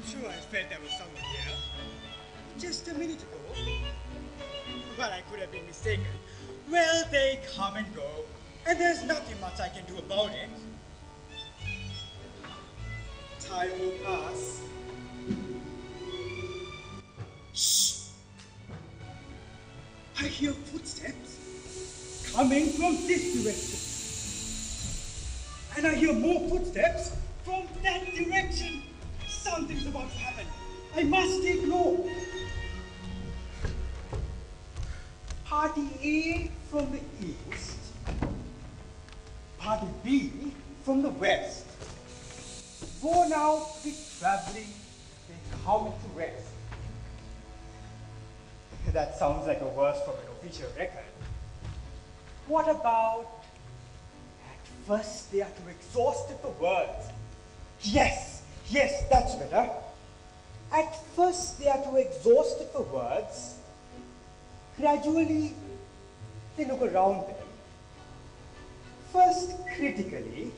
sure I felt there was someone here. Just a minute ago. But I could have been mistaken. Well, they come and go, and there's nothing much I can do about it. Time will pass. Shh! I hear footsteps coming from this direction. And I hear more footsteps from that direction. Something's about to happen. I must ignore. Party A from the east, Party B from the west. Worn out with traveling, they come to rest. That sounds like a verse from an official record. What about, at first they are too exhausted for words. Yes, that's better. At first they are too exhausted for words. Gradually, they look around them. First critically,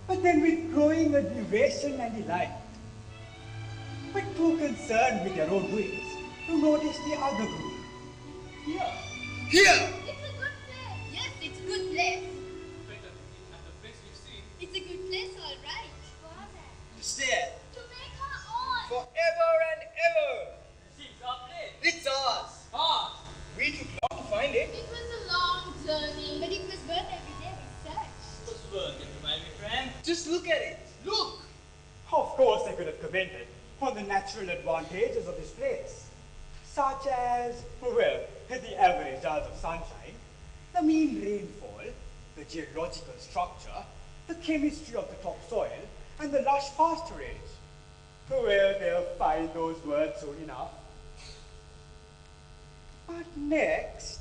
but then with growing admiration and delight. But too concerned with their own doings to notice the other group. Here! It's a good place. Yes, it's a good place. Better than the place we've seen. It's a good place, all right. Stay there. To make her own. Forever and ever. It's our place. It's ours. Ours. We took long to find it. It was a long journey, but it was worth every day we searched. It was worth it, my friend. Just look at it. Look. Of course they could have commented on the natural advantages of this place, such as, well, the average hours of sunshine, the mean rainfall, the geological structure, the chemistry of the topsoil, and the lush pasturage. Well, they'll find those words soon enough. But next,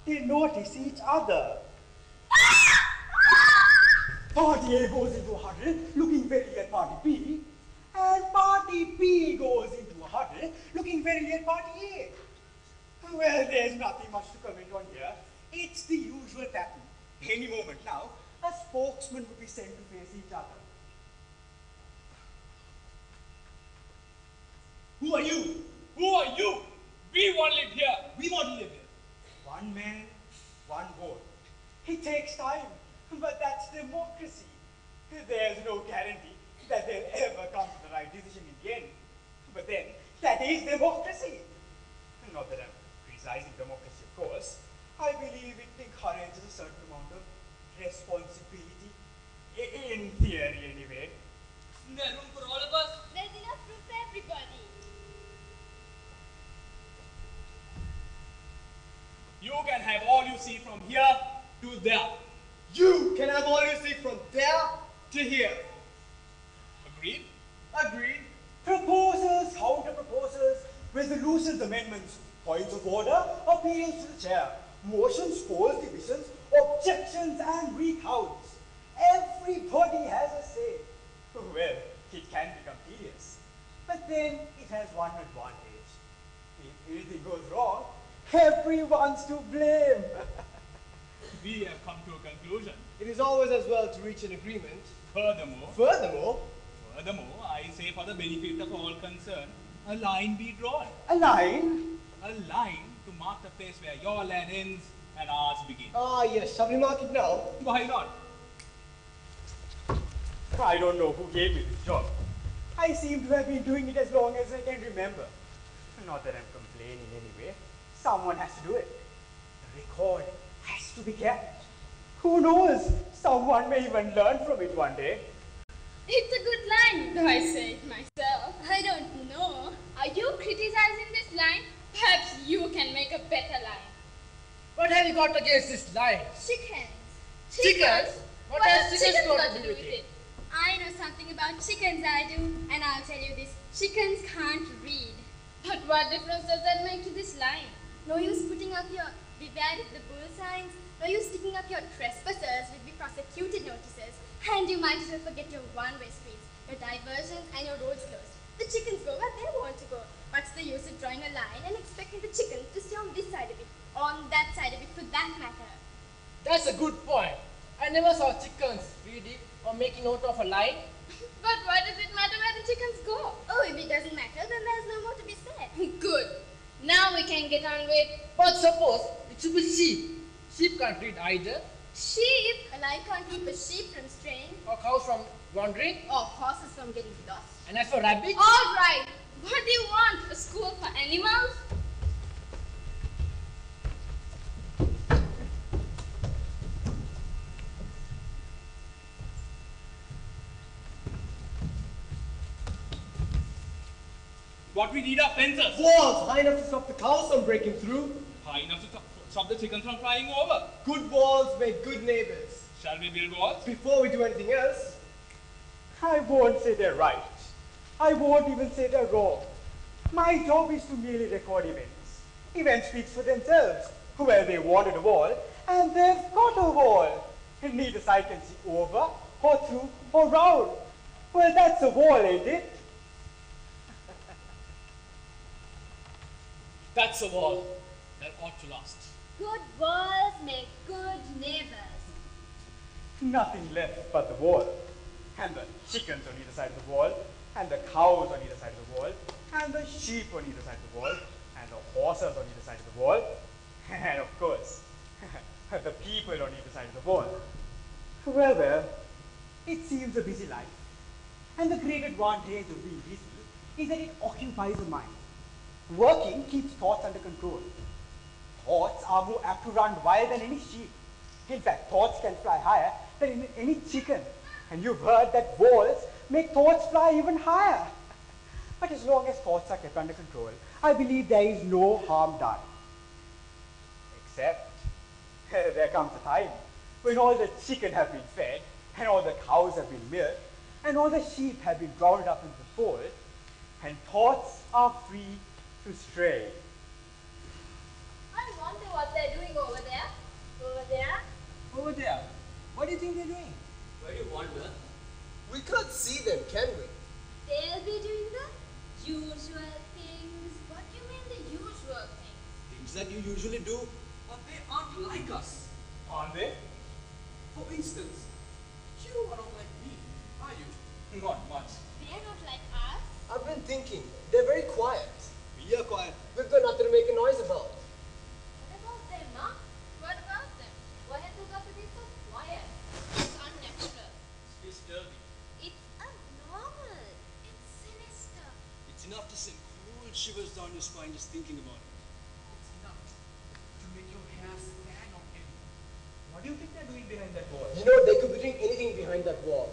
they notice each other. Party A goes into a huddle, looking very at Party B, and Party B goes into a huddle, looking very at Party A. Well, there's nothing much to comment on here. It's the usual pattern. Any moment now, a spokesman would be sent to face each other. Who are you? Who are you? We want to live here. We want to live here. One man, one vote. It takes time, but that's democracy. There's no guarantee that they'll ever come to the right decision in the end. But then, that is democracy. Not that I'm criticizing democracy, of course. I believe it encourages a certain amount of responsibility. In theory, anyway. Isn't there room for all of us? There's enough room for everybody. You can have all you see from here to there. You can have all you see from there to here. Agreed? Agreed. Proposals, counter-proposals, resolutions, amendments, points of order, appeals to the chair, motions, polls, divisions, objections, and recounts. Everybody has a say. Well, it can become tedious, but then it has one advantage. If anything goes wrong, everyone's to blame. We have come to a conclusion. It is always as well to reach an agreement. Furthermore, I say for the benefit of all concerned, a line be drawn. A line? A line to mark the place where your land ends and ours begins. Ah, yes. Shall we mark it now? Why not? I don't know who gave me this job. I seem to have been doing it as long as I can remember. Not that I'm complaining anyway. Someone has to do it. The record has to be kept. Who knows? Someone may even learn from it one day. It's a good line, though I say it myself. I don't know. Are you criticizing this line? Perhaps you can make a better line. What have you got against this line? Chickens. Chickens? What has chickens got to do with it? I know something about chickens, I do, and I'll tell you this. Chickens can't read. But what difference does that make to this line? No use putting up your beware of the bull signs, no use sticking up your trespassers with the prosecuted notices, and you might as well forget your one-way streets, your diversions, and your roads closed. The chickens go where they want to go. What's the use of drawing a line and expecting the chickens to stay on this side of it, or on that side of it for that matter? That's a good point. I never saw chickens reading or making note of a line. But what does it matter where the chickens get on with. But suppose it should be sheep. Sheep can't read either. Sheep? And I can't keep a sheep from straying. Or cows from wandering. Or horses from getting lost. And as for rabbits, All right. What do you want? A school for animals? What we need are fences. Walls high enough to stop the cows from breaking through. High enough to stop the chickens from flying over. Good walls make good neighbors. Shall we build walls? Before we do anything else, I won't say they're right. I won't even say they're wrong. My job is to merely record events. Events speak for themselves. Well, they wanted a wall, and they've got a wall. And neither side can see over, or through, or round. Well, that's a wall, ain't it? that's a wall that ought to last. Good walls make good neighbors. Nothing left but the wall. And the chickens on either side of the wall, and the cows on either side of the wall, and the sheep on either side of the wall, and the horses on either side of the wall, and of course, the people on either side of the wall. Well, it seems a busy life. And the great advantage of being busy is that it occupies the mind. Working keeps thoughts under control. Thoughts are more apt to run wild than any sheep. In fact, thoughts can fly higher than any chicken. And you've heard that walls make thoughts fly even higher. But as long as thoughts are kept under control, I believe there is no harm done. Except, there comes a time when all the chicken have been fed, and all the cows have been milked, and all the sheep have been rounded up into the fold, and thoughts are free to stray. I wonder what they're doing over there. Over there? Over there. What do you think they're doing? where you wonder, we can't see them, can we? They'll be doing the usual things. What do you mean the usual things? Things that you usually do, but they aren't like us. Aren't they? For instance, you are not like me, are you? Not much. They're not like us. I've been thinking, they're very quiet. We are quiet. We've got nothing to make a noise about. What about them, huh? What about them? Why have they got to be so quiet? It's unnatural. It's disturbing. It's abnormal. It's sinister. It's enough to send cold shivers down your spine just thinking about it. It's enough to make your hair stand on end. What do you think they're doing behind that wall? You know, they could be doing anything behind that wall.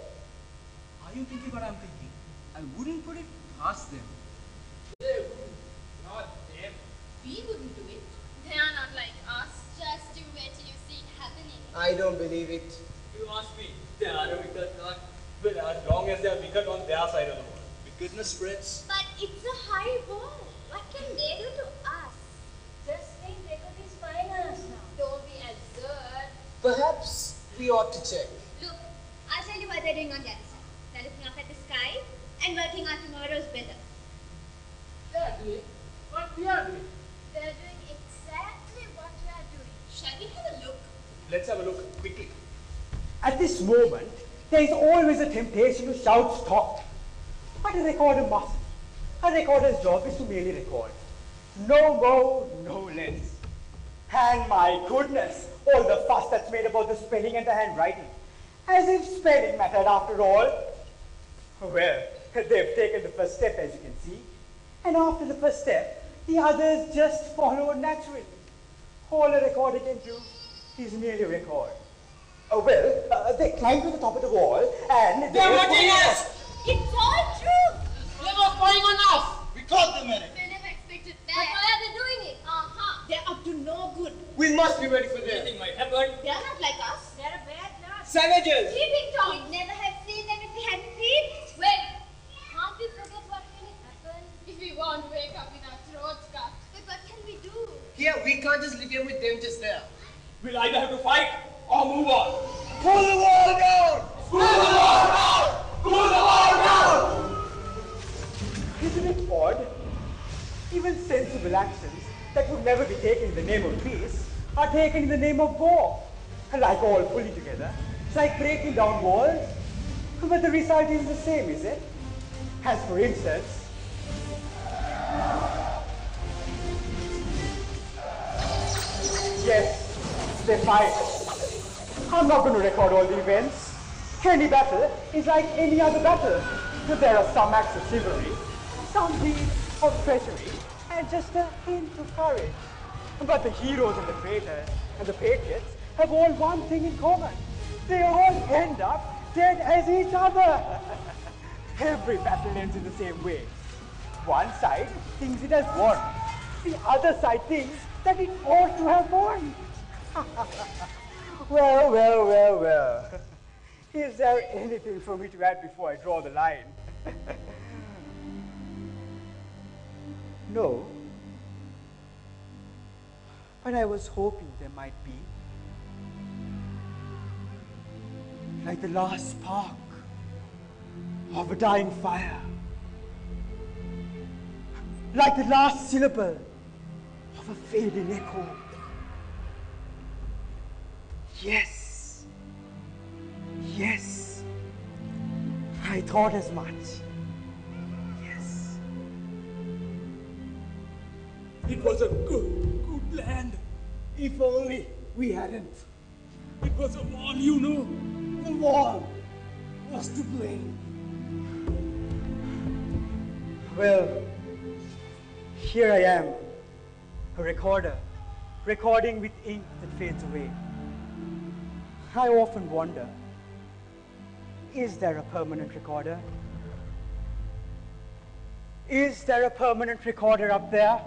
Are you thinking what I'm thinking? I wouldn't put it past them. They wouldn't. Not them. We wouldn't do it. They are not like us. Just you wait till you see it happening. I don't believe it. You ask me, they are a wicked lot. Well, as long as they are wicked on their side of the wall. Wickedness spreads. But it's a high wall. What can they do to us? Just think they could be spying on us now. Don't be absurd. Perhaps we ought to check. Look, I'll tell you what they're doing on the other side. They're looking up at the sky and working on tomorrow's weather. They are doing what we are doing. They're doing exactly what we are doing. Shall we have a look? Let's have a look quickly. At this moment, there is always a temptation to shout stop. But a recorder mustn't. A recorder's job is to merely record. No more, no less. And my goodness, all the fuss that's made about the spelling and the handwriting. As if spelling mattered after all. Well, they've taken the first step, as you can see. And after the first step, the others just follow naturally. All a recorder can do is merely record. They climbed to the top of the wall and They're watching us! It's all true. They're not spying on us! We caught them, Eric. They never expected that. But why are they doing it? They're up to no good. We must be ready for them. Anything might happen. They're not like us. They're a bad lot. Savages! Peeping Tom. We'd never have seen them if we hadn't peeped. Wait. Can't we forget what really happened? If we want to wake up with our throats cut. But what can we do? Here, we can't just live here with them just there. We'll either have to fight or move on. Pull the wall down! Pull the wall down! Pull the wall down! Isn't it odd? Even sensible actions that would never be taken in the name of peace are taken in the name of war. Like all pulling together. It's like breaking down walls. But the result is the same, is it? As for instance, Yes, they fight. I'm not going to record all the events. Any battle is like any other battle. There are some acts of chivalry, some deeds of treachery, and just a hint of courage. But the heroes and the traitors and the patriots have all one thing in common. They all end up dead as each other. Every battle ends in the same way. One side thinks it has won. The other side thinks that it ought to have won. Well. Is there anything for me to add before I draw the line? No. But I was hoping there might be. Like the last spark of a dying fire. Like the last syllable of a fading echo. Yes. Yes. I thought as much. Yes. It was a good land. If only we hadn't. It was a wall, you know. The wall was to blame. Well, here I am, a recorder, recording with ink that fades away. I often wonder, is there a permanent recorder? Is there a permanent recorder up there?